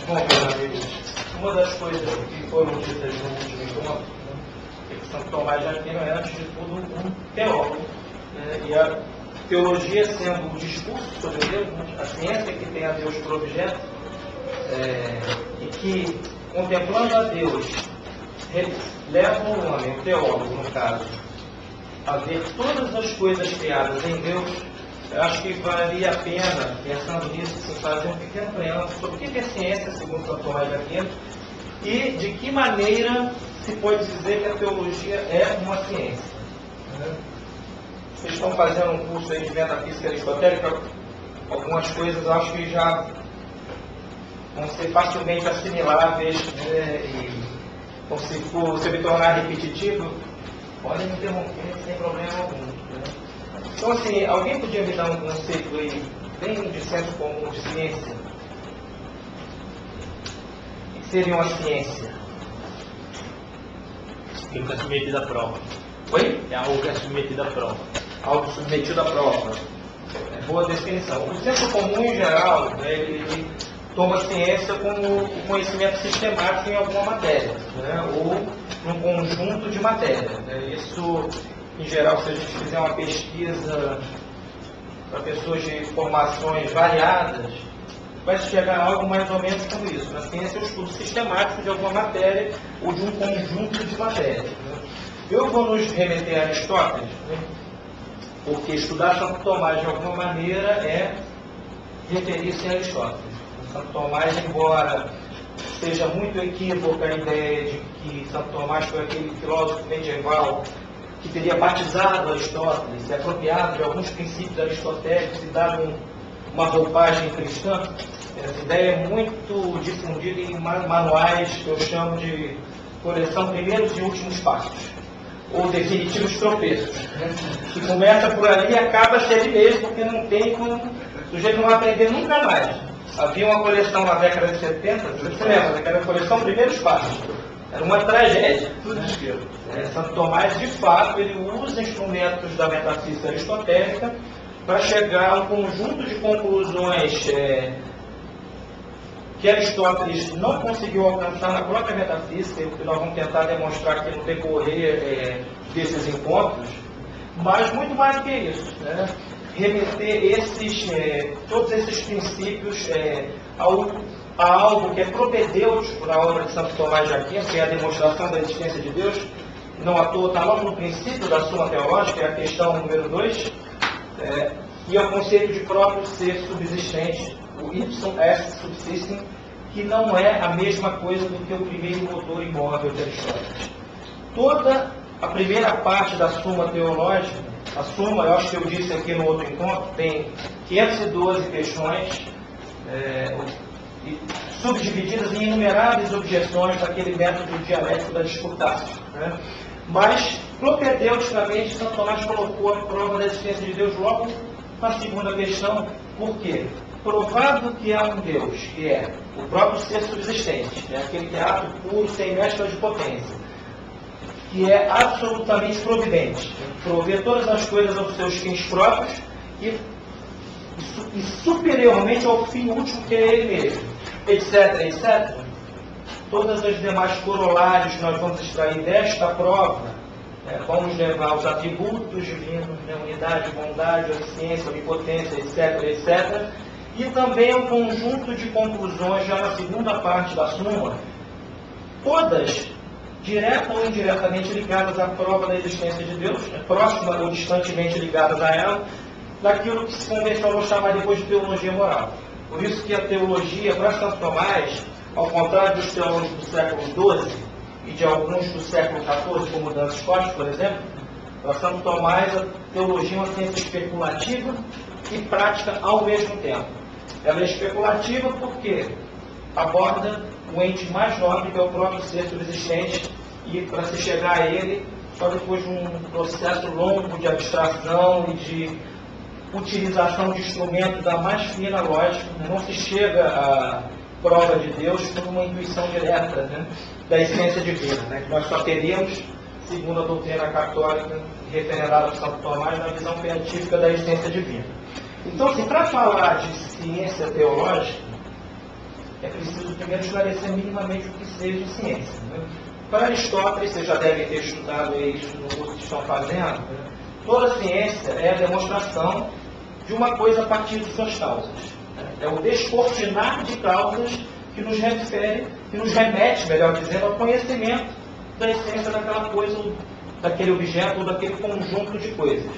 Bom, meus amigos, uma das coisas que foram ditas no último encontro, é que Santo Tomás de Aquino é, antes de tudo, um teólogo, e a teologia sendo o discurso sobre Deus, a ciência que tem a Deus por objeto, e que, contemplando a Deus, leva o homem, o teólogo, no caso, a ver todas as coisas criadas em Deus. Eu acho que valeria a pena, pensando nisso, se fazer um pequeno preâmbulo sobre o que é ciência, segundo Santo Tomás de Aquino, e de que maneira se pode dizer que a teologia é uma ciência. Vocês estão fazendo um curso aí de metafísica aristotélica, algumas coisas eu acho que já vão ser facilmente assimiláveis, e então, se me tornar repetitivo, podem me interromper sem problema algum. Então, assim, alguém podia me dar um conceito aí, bem de senso comum de ciência? O que seria uma ciência? Aquilo que é submetido à prova. Oi? É algo que é submetido à prova. Algo submetido à prova. É boa definição. O senso comum, em geral, ele toma ciência como o conhecimento sistemático em alguma matéria, ou num conjunto de matéria. Isso, em geral, se a gente fizer uma pesquisa para pessoas de formações variadas, vai chegar a algo mais ou menos como isso. Na ciência é o estudo sistemático de alguma matéria ou de um conjunto de matérias. Eu vou nos remeter a Aristóteles, porque estudar Santo Tomás de alguma maneira é referir-se a Aristóteles. Santo Tomás, embora seja muito equívoca a ideia de que Santo Tomás foi aquele filósofo medieval que teria batizado Aristóteles, se apropriado de alguns princípios aristotélicos e dado uma roupagem cristã, essa ideia é muito difundida em manuais que eu chamo de coleção Primeiros e Últimos Passos, ou Definitivos Tropeços, que começa por ali e acaba se ele mesmo, porque não tem como o sujeito não aprender nunca mais. Havia uma coleção na década de 70, você lembra, daquela coleção Primeiros Passos. Era uma tragédia. Santo Tomás, de fato, ele usa instrumentos da metafísica aristotélica para chegar a um conjunto de conclusões que Aristóteles não conseguiu alcançar na própria metafísica, e que nós vamos tentar demonstrar aqui no decorrer desses encontros, mas muito mais do que isso, remeter todos esses princípios a algo que é propedêutico na obra de Santo Tomás de Aquino, que é a demonstração da existência de Deus. Não à toa, está logo no princípio da Suma Teológica, é a questão número 2, e é o conceito de próprio ser subsistente, o ipsum est subsisting, que não é a mesma coisa do que o primeiro motor imóvel de Aristóteles. Toda a primeira parte da Suma Teológica, a Suma, eu acho que eu disse aqui no outro encontro, tem 512 questões, subdivididas em inumeráveis objeções daquele método dialético da disputácio. Mas, propedeuticamente, Santo Tomás colocou a prova da existência de Deus logo na segunda questão. Por quê? Provado que há um Deus, que é o próprio ser subsistente, aquele que é ato puro, sem mescla de potência, que é absolutamente providente, prover todas as coisas aos seus fins próprios e superiormente ao fim último que é ele mesmo, etc, etc. Todas as demais corolários que nós vamos extrair desta prova, vamos levar os atributos divinos, unidade, bondade, onisciência, onipotência, etc, etc. E também um conjunto de conclusões já na segunda parte da Suma, todas direta ou indiretamente ligadas à prova da existência de Deus, próxima ou distantemente ligadas a ela, daquilo que se convencionou chamar depois de teologia moral. Por isso que a teologia, para Santo Tomás, ao contrário dos teólogos do século XII e de alguns do século XIV, como Dan Scott, por exemplo, para Santo Tomás a teologia é uma ciência especulativa e prática ao mesmo tempo. Ela é especulativa porque aborda o ente mais nobre, que é o próprio ser subsistente, e para se chegar a ele, só depois de um processo longo de abstração e de utilização de instrumentos da mais fina lógica, não se chega à prova de Deus por uma intuição direta da essência divina, que nós só teríamos, segundo a doutrina católica referendada por Santo Tomás, na visão beatífica da essência divina. Então, assim, para falar de ciência teológica, é preciso primeiro esclarecer minimamente o que seja ciência. Né? Para Aristóteles, vocês já devem ter estudado isso no curso que estão fazendo, né? Toda ciência é a demonstração de uma coisa a partir de suas causas. Né? É o descortinar de causas que nos refere, que nos remete, melhor dizendo, ao conhecimento da essência daquela coisa, daquele objeto ou daquele conjunto de coisas.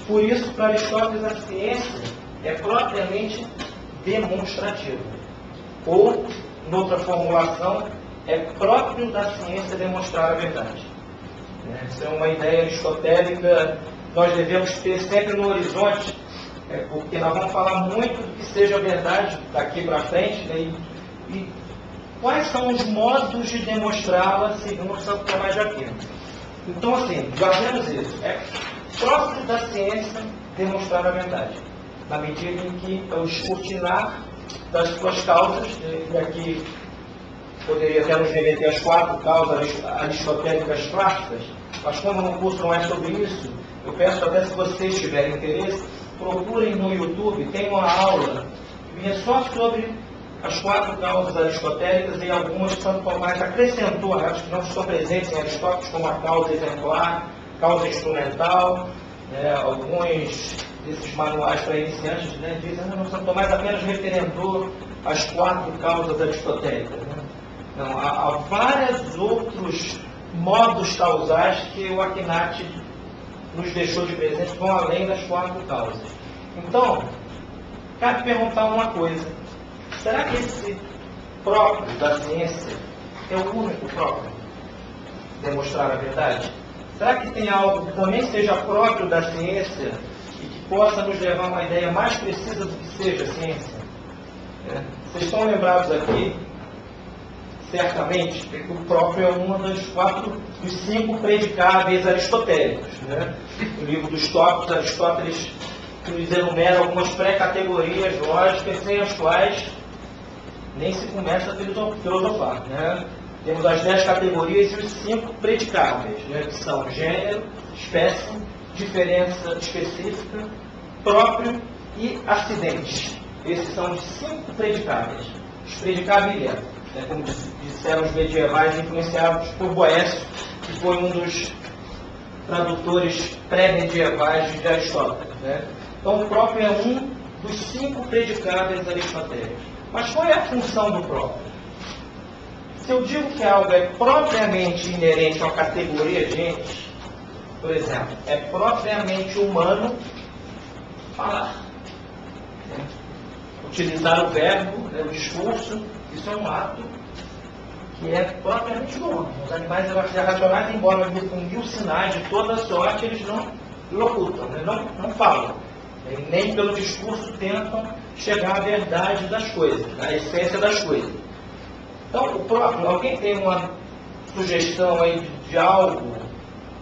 Por isso, para Aristóteles, a ciência é propriamente demonstrativa. Ou, noutra formulação, é próprio da ciência demonstrar a verdade. Essa é uma ideia aristotélica que nós devemos ter sempre no horizonte, porque nós vamos falar muito do que seja verdade daqui para frente, né? E quais são os modos de demonstrá-la segundo Santo Tomás de Aquino. Então, assim, guardemos isso. É próprio da ciência demonstrar a verdade, na medida em que é o escrutinar das suas causas, e aqui poderia até nos remeter às 4 causas aristotélicas clássicas, mas como no curso não é sobre isso, eu peço até, se vocês tiverem interesse, procurem no YouTube, tem uma aula que é só sobre as 4 causas aristotélicas, e algumas que Santo Tomás acrescentou, acho que não estão presentes em Aristóteles, como a causa exemplar, causa instrumental, alguns desses manuais para iniciantes, né, dizem que Santo Tomás apenas referendou as 4 causas aristotélicas. Né? Não, há vários outros modos causais que o Akinati nos deixou de presente, que vão além das 4 causas. Então, cabe perguntar uma coisa: será que esse próprio da ciência é o único próprio? Demonstrar a verdade? Será que tem algo que também seja próprio da ciência e que possa nos levar a uma ideia mais precisa do que seja a ciência? Vocês estão lembrados aqui, certamente, que o próprio é uma dos 5 predicáveis aristotélicos. Né? No livro dos Tópicos, Aristóteles nos enumera algumas pré-categorias lógicas sem as quais nem se começa a filosofar. Né? Temos as 10 categorias e os 5 predicáveis, né? Que são gênero, espécie, diferença específica, próprio e acidente. Esses são os 5 predicáveis. Os predicáveis, como disseram os medievais, influenciados por Boécio, que foi um dos tradutores pré-medievais de Aristóteles. Né? Então, o próprio é um dos 5 predicáveis aristotélicos. Mas qual é a função do próprio? Se eu digo que algo é propriamente inerente a uma categoria de entes, por exemplo, é propriamente humano falar. Né? Utilizar o verbo, né, o discurso, isso é um ato que é propriamente humano. Os animais irracionais, embora com 1000 sinais de toda sorte, eles não locutam, né? não falam. Nem pelo discurso tentam chegar à verdade das coisas, à essência das coisas. Então, o próprio, alguém tem uma sugestão aí de algo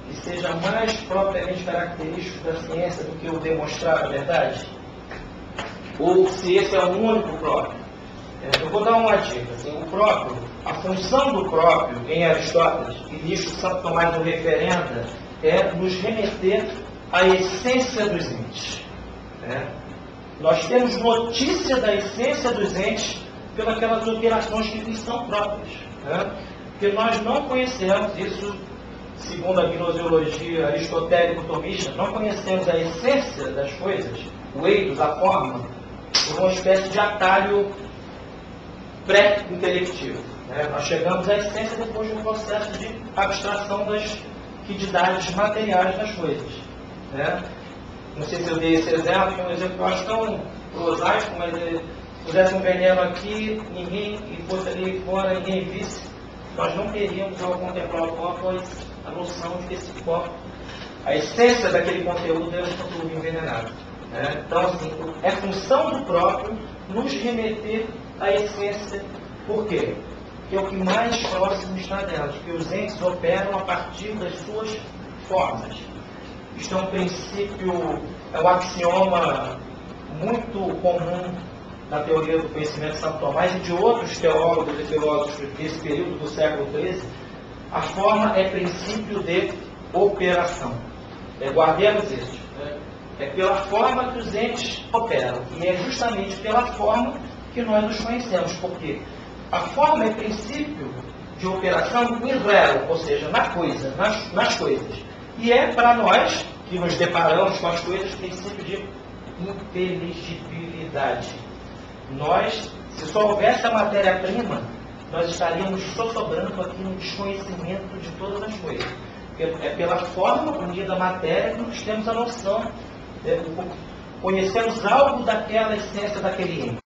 que seja mais propriamente característico da ciência do que o demonstrar a verdade? Ou se esse é o único próprio? Eu vou dar uma dica. Assim, o próprio, a função do próprio em Aristóteles, e nisso Santo Tomás o referenda, é nos remeter à essência dos entes. Nós temos notícia da essência dos entes pelas operações que lhes são próprias. Porque nós não conhecemos isso, segundo a gnoseologia aristotélico-tomista, não conhecemos a essência das coisas, o eidos, a forma, por uma espécie de atalho pré-intelectivo. Nós chegamos à essência depois de um processo de abstração das quididades materiais das coisas. Não sei se eu dei esse exemplo, é um exemplo que eu acho tão prosaico, mas se pusesse um veneno aqui, ninguém, e fosse ali fora, ninguém visse, nós não teríamos, ao contemplar o copo, a noção de que esse copo, a essência daquele conteúdo é um conteúdo envenenado. Então, assim, é função do próprio nos remeter à essência. Por quê? Porque é o que mais próximo está delas, porque os entes operam a partir das suas formas. Isto é um princípio, é um axioma muito comum na teoria do conhecimento de Santo Tomás e de outros teólogos e filósofos desse período do século XIII. A forma é princípio de operação. Guardemos isso. É pela forma que os entes operam. E é justamente pela forma que nós nos conhecemos, porque a forma é princípio de operação irreal, ou seja, na coisa, nas coisas. E é para nós, que nos deparamos com as coisas, princípio de inteligibilidade. Nós, se só houvesse a matéria-prima, nós estaríamos sossobrando aqui no desconhecimento de todas as coisas. É pela forma unida da matéria que nós temos a noção, conhecemos algo daquela essência daquele ente.